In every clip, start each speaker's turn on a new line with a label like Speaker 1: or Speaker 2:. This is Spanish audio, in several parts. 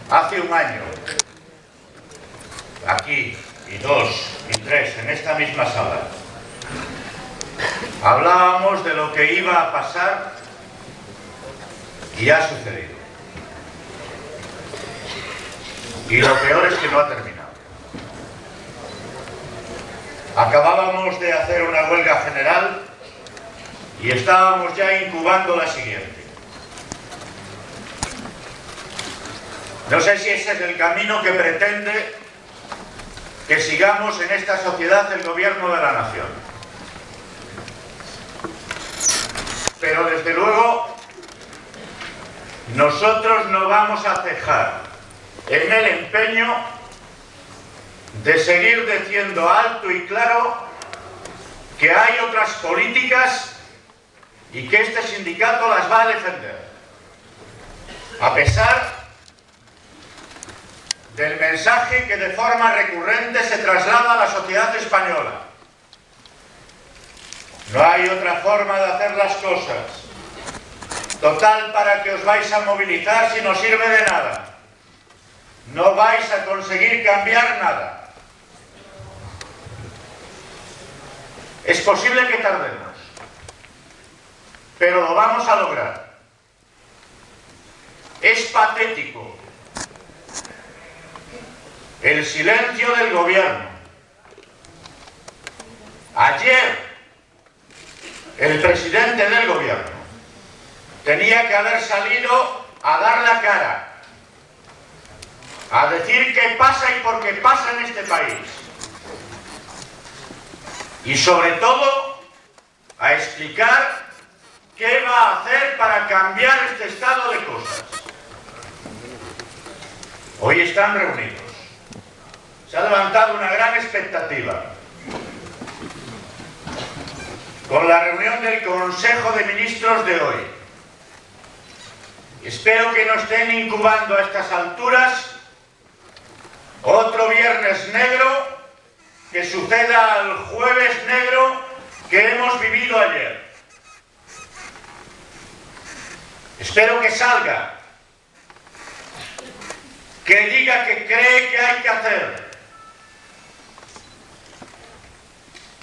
Speaker 1: Hace un año, aquí, y 2 y 3, en esta misma sala, hablábamos de lo que iba a pasar y ha sucedido. Y lo peor es que no ha terminado. Acabábamos de hacer una huelga general y estábamos ya incubando la siguiente. No sé si ese es el camino que pretende que sigamos en esta sociedad el gobierno de la nación. Pero desde luego nosotros no vamos a cejar en el empeño de seguir diciendo alto y claro que hay otras políticas y que este sindicato las va a defender, a pesar del mensaje que de forma recurrente se traslada a la sociedad española. No hay otra forma de hacer las cosas. Total, ¿para qué os vais a movilizar si no sirve de nada? No vais a conseguir cambiar nada. Es posible que tardemos, pero lo vamos a lograr. Es patético el silencio del gobierno. Ayer, el presidente del gobierno tenía que haber salido a dar la cara, a decir qué pasa y por qué pasa en este país. Y sobre todo, a explicar qué va a hacer para cambiar este estado de cosas. Hoy están reunidos. Se ha levantado una gran expectativa con la reunión del Consejo de Ministros de hoy. Espero que no estén incubando a estas alturas otro viernes negro que suceda al jueves negro que hemos vivido ayer. Espero que salga, que diga que cree que hay que hacer.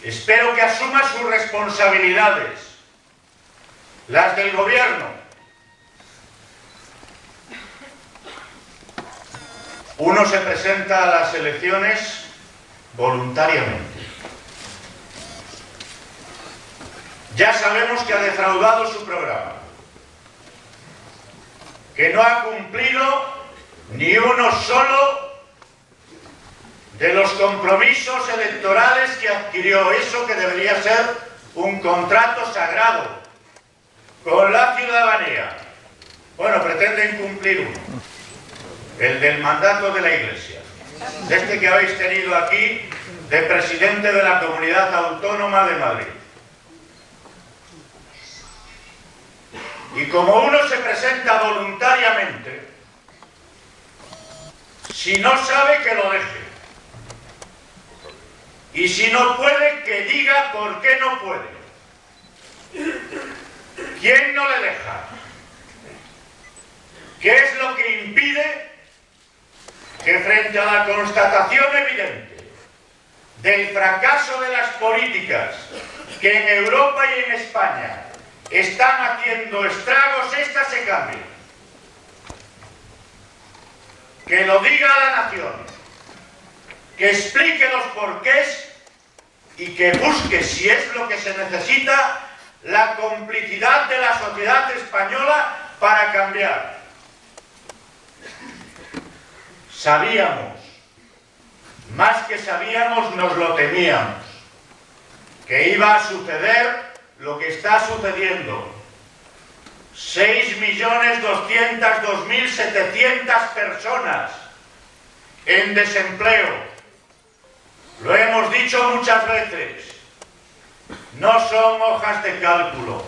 Speaker 1: Espero que asuma sus responsabilidades, las del gobierno. Uno se presenta a las elecciones voluntariamente. Ya sabemos que ha defraudado su programa, que no ha cumplido ni uno solo de los compromisos electorales que adquirió, eso que debería ser un contrato sagrado con la ciudadanía. Bueno, pretenden cumplir uno, el del mandato de la Iglesia, este que habéis tenido aquí de presidente de la Comunidad Autónoma de Madrid. Y como uno se presenta voluntariamente, si no sabe, que lo deje. Y si no puede, que diga por qué no puede. ¿Quién no le deja? ¿Qué es lo que impide que, frente a la constatación evidente del fracaso de las políticas que en Europa y en España están haciendo estragos, esta se cambie? Que lo diga a la nación, que explique los porqués y que busque, si es lo que se necesita, la complicidad de la sociedad española para cambiar. Sabíamos, más que sabíamos, nos lo temíamos, que iba a suceder lo que está sucediendo. 6.202.700 personas en desempleo. Lo hemos dicho muchas veces, no son hojas de cálculo,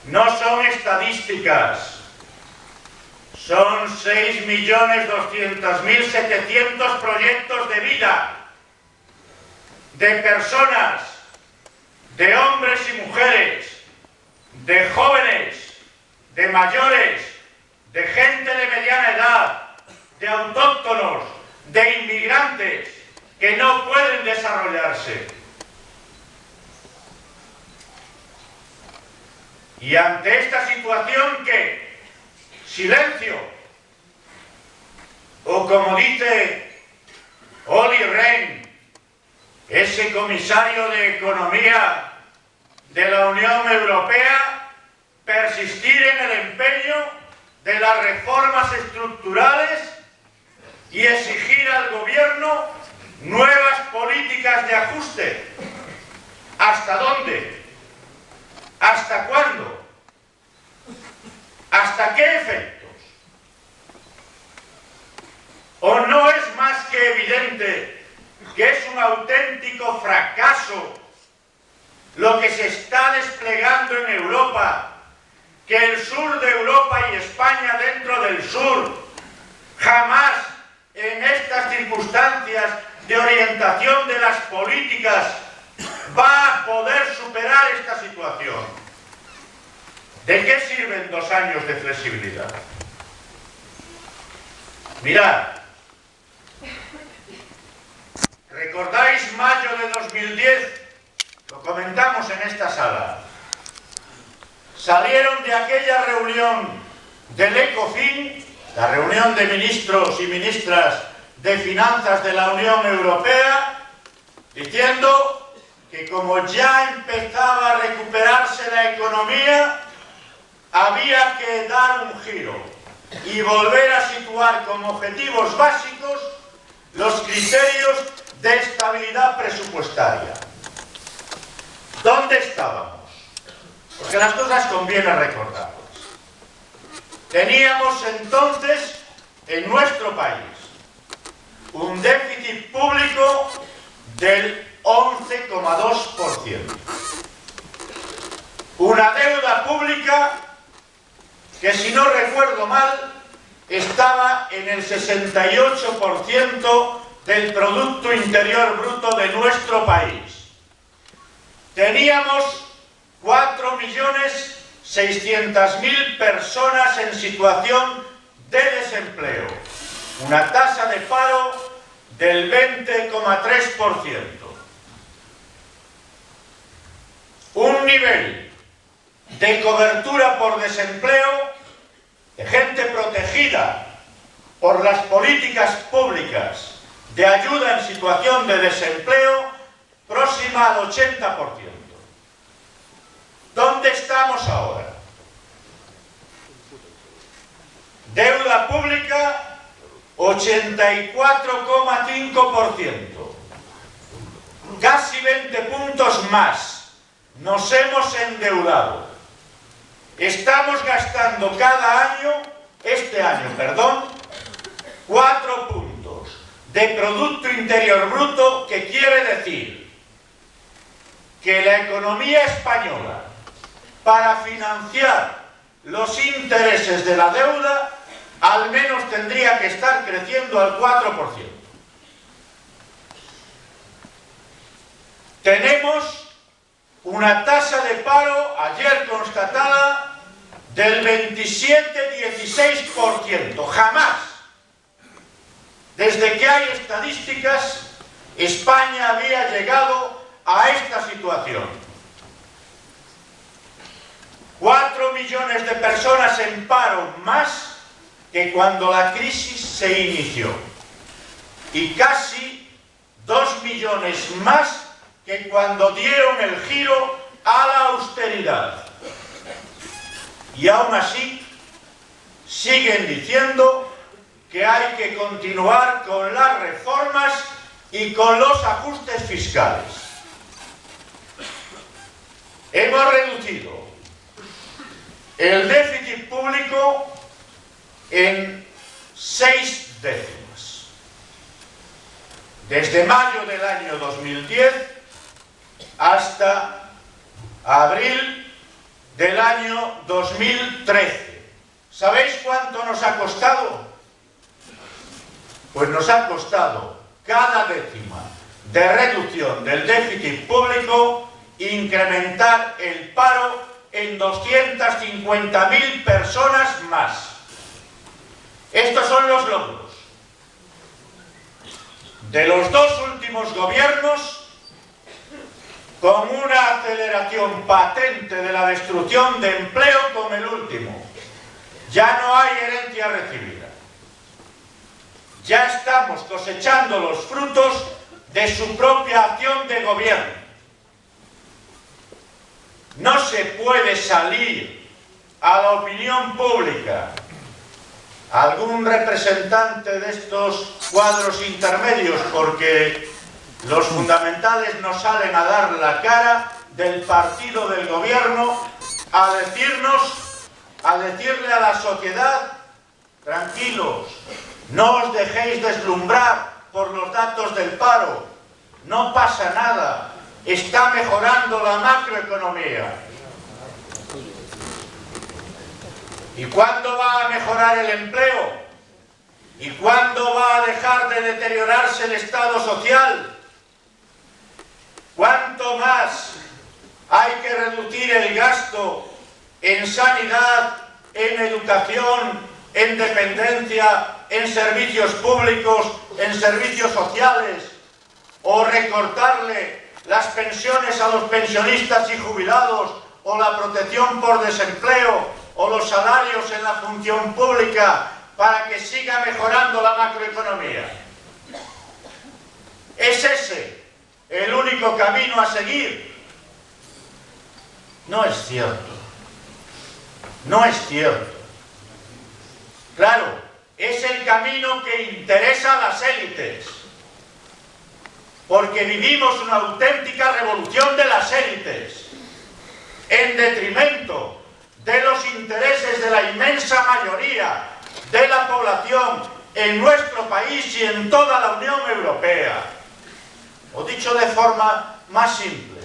Speaker 1: no son estadísticas, son 6.200.700 proyectos de vida, de personas, de hombres y mujeres, de jóvenes, de mayores, de gente de mediana edad, Y ante esta situación, ¿qué? Silencio. O como dice Olli Rehn, ese comisario de Economía de la Unión Europea, persistir en el empeño de las reformas estructurales y exigir al gobierno nuevas políticas de ajuste. ¿Hasta dónde? ¿Hasta cuándo? ¿Hasta qué efectos? ¿O no es más que evidente que es un auténtico fracaso lo que se está desplegando en Europa, que el sur de Europa y España dentro del sur jamás en estas circunstancias de orientación de las políticas va a poder superar esta situación? ¿De qué sirven 2 años de flexibilidad? Mirad, ¿recordáis mayo de 2010? Lo comentamos en esta sala. Salieron de aquella reunión del ECOFIN, la reunión de ministros y ministras de Finanzas de la Unión Europea, diciendo que como ya empezaba a recuperarse la economía, había que dar un giro y volver a situar como objetivos básicos los criterios de estabilidad presupuestaria. ¿Dónde estábamos? Porque las cosas conviene recordarlas. Teníamos entonces en nuestro país un déficit público del 11,2%. Una deuda pública que, si no recuerdo mal, estaba en el 68% del Producto Interior Bruto de nuestro país. Teníamos 4.600.000 personas en situación de desempleo, una tasa de paro del 20,3%. Un nivel de cobertura por desempleo de gente protegida por las políticas públicas de ayuda en situación de desempleo próxima al 80%. ¿Dónde estamos ahora? Deuda pública 84,5%. Casi 20 puntos más. Nos hemos endeudado. Estamos gastando cada año, este año, 4 puntos de Producto Interior Bruto, que quiere decir que la economía española, para financiar los intereses de la deuda, al menos tendría que estar creciendo al 4%. Tenemos una tasa de paro ayer constatada del 27,16%. Jamás, desde que hay estadísticas, España había llegado a esta situación. 4 millones de personas en paro más que cuando la crisis se inició, y casi 2 millones más que cuando dieron el giro a la austeridad. Y aún así siguen diciendo que hay que continuar con las reformas y con los ajustes fiscales. Hemos reducido el déficit público en 6 décimas. Desde mayo del año 2010 hasta abril del año 2013. ¿Sabéis cuánto nos ha costado? Pues nos ha costado cada décima de reducción del déficit público incrementar el paro en 250.000 personas más. Estos son los logros de los 2 últimos gobiernos con una aceleración patente de la destrucción de empleo como el último. Ya no hay herencia recibida. Ya estamos cosechando los frutos de su propia acción de gobierno. No se puede salir a la opinión pública, algún representante de estos cuadros intermedios, porque los fundamentales no salen a dar la cara del partido del gobierno, a decirle a la sociedad: tranquilos, no os dejéis deslumbrar por los datos del paro, no pasa nada, está mejorando la macroeconomía. ¿Y cuándo va a mejorar el empleo? ¿Y cuándo va a dejar de deteriorarse el estado social? ¿Cuánto más hay que reducir el gasto en sanidad, en educación, en dependencia, en servicios públicos, en servicios sociales, o recortarle las pensiones a los pensionistas y jubilados, o la protección por desempleo, o los salarios en la función pública, para que siga mejorando la macroeconomía? ¿Es ese el único camino a seguir? No es cierto. No es cierto. Claro, es el camino que interesa a las élites, porque vivimos una auténtica revolución de las élites, en detrimento de los intereses de la inmensa mayoría de la población en nuestro país y en toda la Unión Europea. O dicho de forma más simple,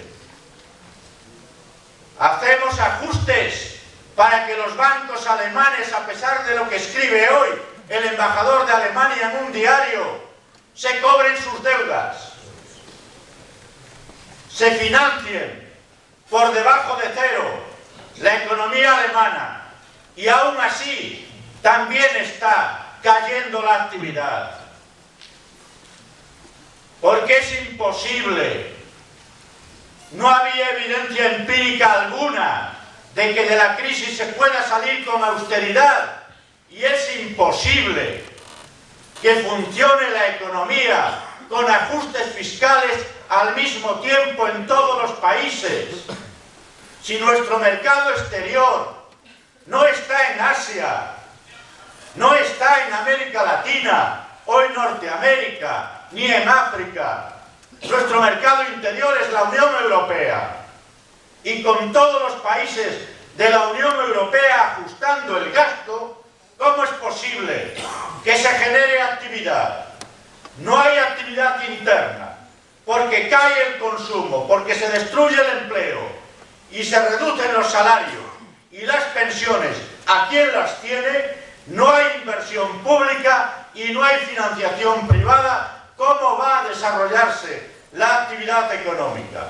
Speaker 1: hacemos ajustes para que los bancos alemanes, a pesar de lo que escribe hoy el embajador de Alemania en un diario, se cobren sus deudas, se financien por debajo de cero la economía alemana, y aún así también está cayendo la actividad. Porque es imposible, no había evidencia empírica alguna de que de la crisis se pueda salir con austeridad, y es imposible que funcione la economía con ajustes fiscales al mismo tiempo en todos los países. Si nuestro mercado exterior no está en Asia, no está en América Latina o en Norteamérica, ni en África, nuestro mercado interior es la Unión Europea. Y con todos los países de la Unión Europea ajustando el gasto, ¿cómo es posible que se genere actividad? No hay actividad interna, porque cae el consumo, porque se destruye el empleo y se reducen los salarios y las pensiones a quien las tiene. No hay inversión pública y no hay financiación privada. ¿Cómo va a desarrollarse la actividad económica?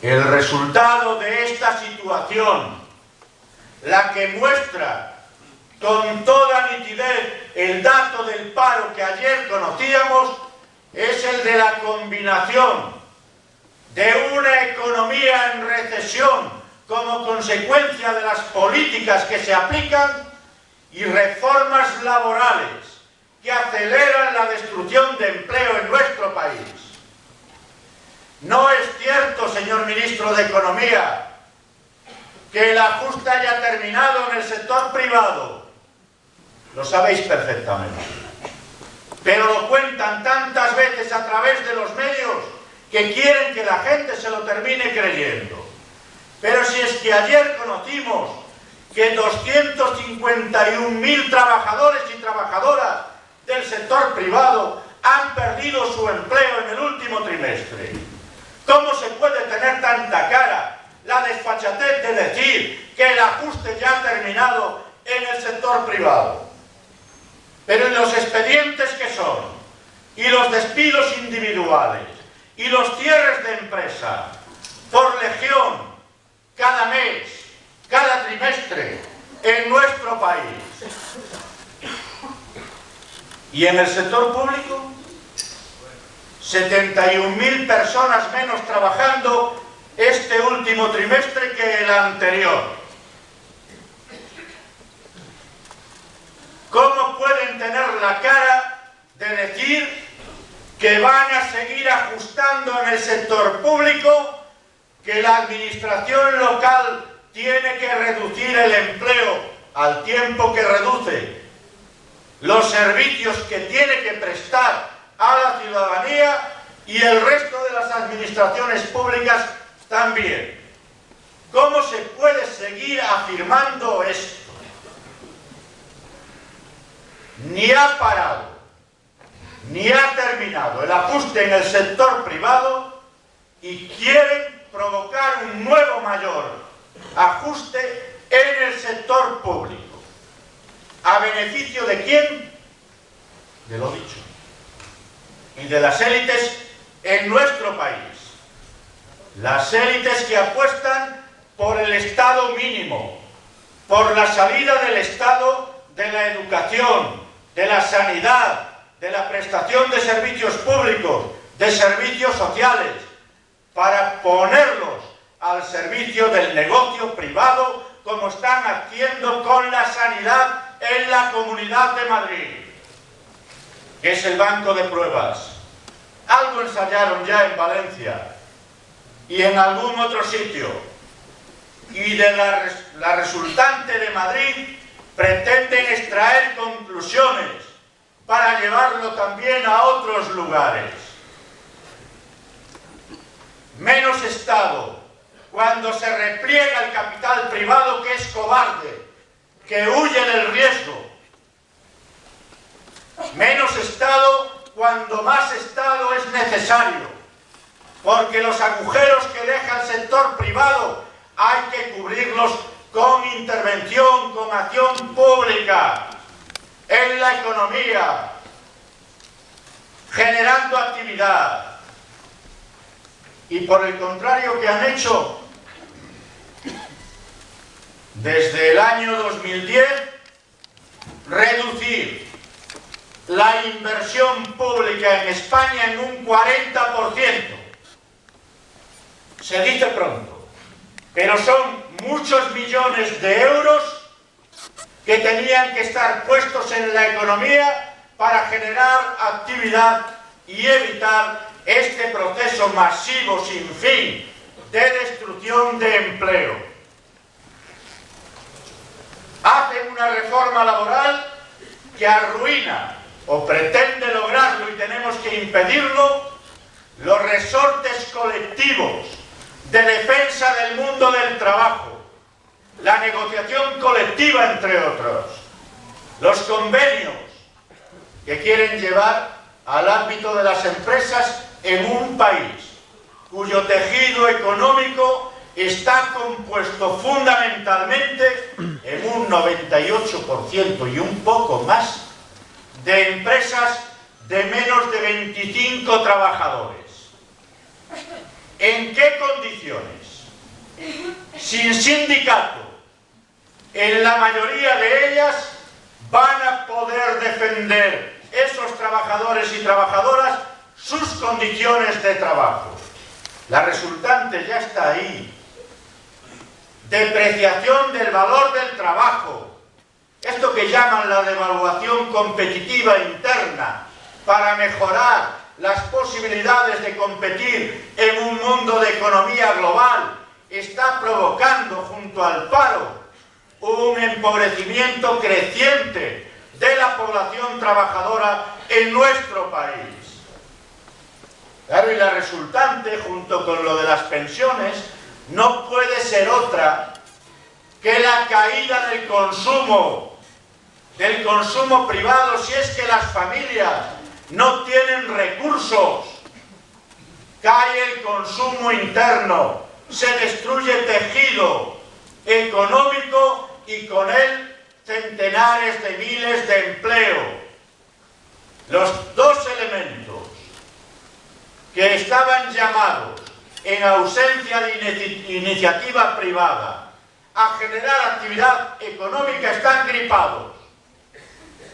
Speaker 1: El resultado de esta situación, la que muestra con toda nitidez el dato del paro que ayer conocíamos, es el de la combinación de una economía en recesión como consecuencia de las políticas que se aplican y reformas laborales que aceleran la destrucción de empleo en nuestro país. No es cierto, señor ministro de Economía, que el ajuste haya terminado en el sector privado. Lo sabéis perfectamente. Pero lo cuentan tantas veces a través de los medios que quieren que la gente se lo termine creyendo. Pero si es que ayer conocimos que 251.000 trabajadores y trabajadoras del sector privado han perdido su empleo en el último trimestre. ¿Cómo se puede tener tanta cara la desfachatez de decir que el ajuste ya ha terminado en el sector privado? Pero en los expedientes que son, y los despidos individuales, y los cierres de empresa, por legión, cada mes, cada trimestre, en nuestro país. ¿Y en el sector público? 71.000 personas menos trabajando este último trimestre que el anterior. ¿Cómo pueden tener la cara de decir que van a seguir ajustando en el sector público, que la administración local tiene que reducir el empleo al tiempo que reduce los servicios que tiene que prestar a la ciudadanía y el resto de las administraciones públicas también? ¿Cómo se puede seguir afirmando esto? Ni ha parado, ni ha terminado el ajuste en el sector privado y quieren provocar un nuevo mayor ajuste en el sector público. ¿A beneficio de quién? De lo dicho. Y de las élites en nuestro país. Las élites que apuestan por el Estado mínimo, por la salida del Estado de la educación, de la sanidad, de la prestación de servicios públicos, de servicios sociales, para ponerlos al servicio del negocio privado, como están haciendo con la sanidad en la Comunidad de Madrid, que es el banco de pruebas. Algo ensayaron ya en Valencia y en algún otro sitio, y de la resultante de Madrid pretenden extraer conclusiones para llevarlo también a otros lugares. Menos Estado cuando se repliega el capital privado, que es cobarde, que huye del riesgo. Menos Estado cuando más Estado es necesario, porque los agujeros que deja el sector privado hay que cubrirlos con intervención, con acción pública en la economía, generando actividad. Y por el contrario, ¿qué han hecho? Desde el año 2010, reducir la inversión pública en España en un 40%. Se dice pronto, pero son muchos millones de euros que tenían que estar puestos en la economía para generar actividad y evitar este proceso masivo sin fin de destrucción de empleo. Hacen una reforma laboral que arruina o pretende lograrlo, y tenemos que impedirlo, los resortes colectivos de defensa del mundo del trabajo, la negociación colectiva, entre otros, los convenios que quieren llevar al ámbito de las empresas en un país cuyo tejido económico está compuesto fundamentalmente en un 98% y un poco más de empresas de menos de 25 trabajadores. ¿En qué condiciones? Sin sindicato, en la mayoría de ellas van a poder defender esos trabajadores y trabajadoras sus condiciones de trabajo. La resultante ya está ahí. Depreciación del valor del trabajo. Esto que llaman la devaluación competitiva interna, para mejorar las posibilidades de competir en un mundo de economía global, está provocando junto al paro un empobrecimiento creciente de la población trabajadora en nuestro país. Claro, y la resultante, junto con lo de las pensiones, no puede ser otra que la caída del consumo privado, si es que las familias no tienen recursos. Cae el consumo interno, se destruye tejido económico y con él centenares de miles de empleo. Los dos elementos que estaban llamados, en ausencia de iniciativa privada, a generar actividad económica, están gripados.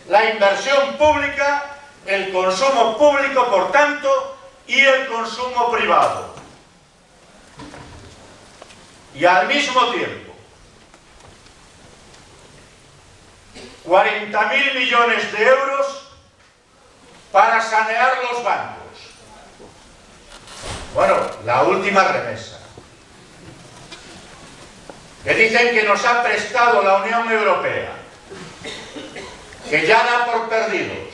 Speaker 1: La inversión pública, el consumo público, por tanto, y el consumo privado. Y al mismo tiempo, 40.000 millones de euros para sanear los bancos. Bueno, la última remesa, que dicen que nos ha prestado la Unión Europea, que ya da por perdidos,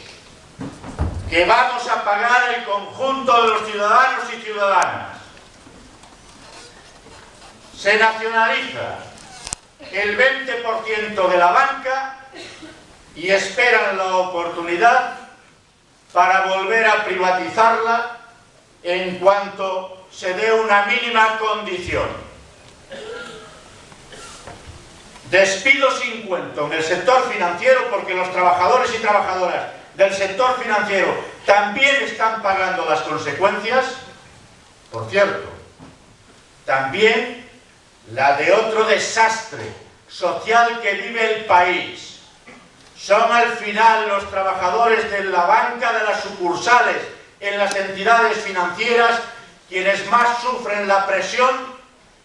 Speaker 1: que vamos a pagar el conjunto de los ciudadanos y ciudadanas. Se nacionaliza el 20% de la banca y esperan la oportunidad para volver a privatizarla en cuanto se dé una mínima condición. Despido sin cuento en el sector financiero, porque los trabajadores y trabajadoras del sector financiero también están pagando las consecuencias. Por cierto, también la de otro desastre social que vive el país. Son al final los trabajadores de la banca, de las sucursales, en las entidades financieras, quienes más sufren la presión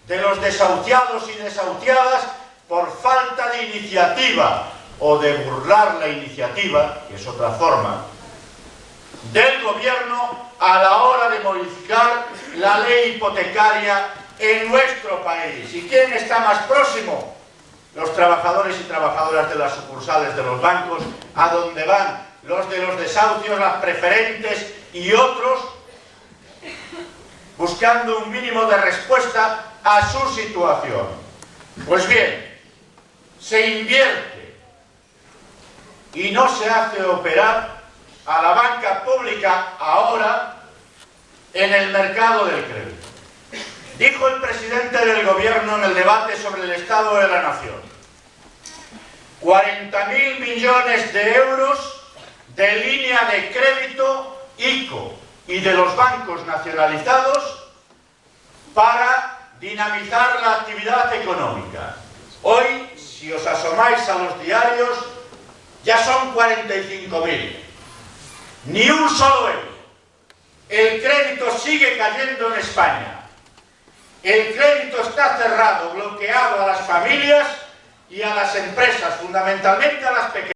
Speaker 1: de los desahuciados y desahuciadas por falta de iniciativa o de burlar la iniciativa, que es otra forma, del gobierno a la hora de modificar la ley hipotecaria en nuestro país. ¿Y quién está más próximo? Los trabajadores y trabajadoras de las sucursales de los bancos, a donde van los de los desahucios, las preferentes y otros, buscando un mínimo de respuesta a su situación. Pues bien, se invierte y no se hace operar a la banca pública ahora en el mercado del crédito. Dijo el presidente del gobierno en el debate sobre el Estado de la Nación: 40.000 millones de euros de línea de crédito ICO y de los bancos nacionalizados para dinamizar la actividad económica. Hoy, si os asomáis a los diarios, ya son 45.000. Ni un solo euro. El crédito sigue cayendo en España. El crédito está cerrado, bloqueado a las familias y a las empresas, fundamentalmente a las pequeñas.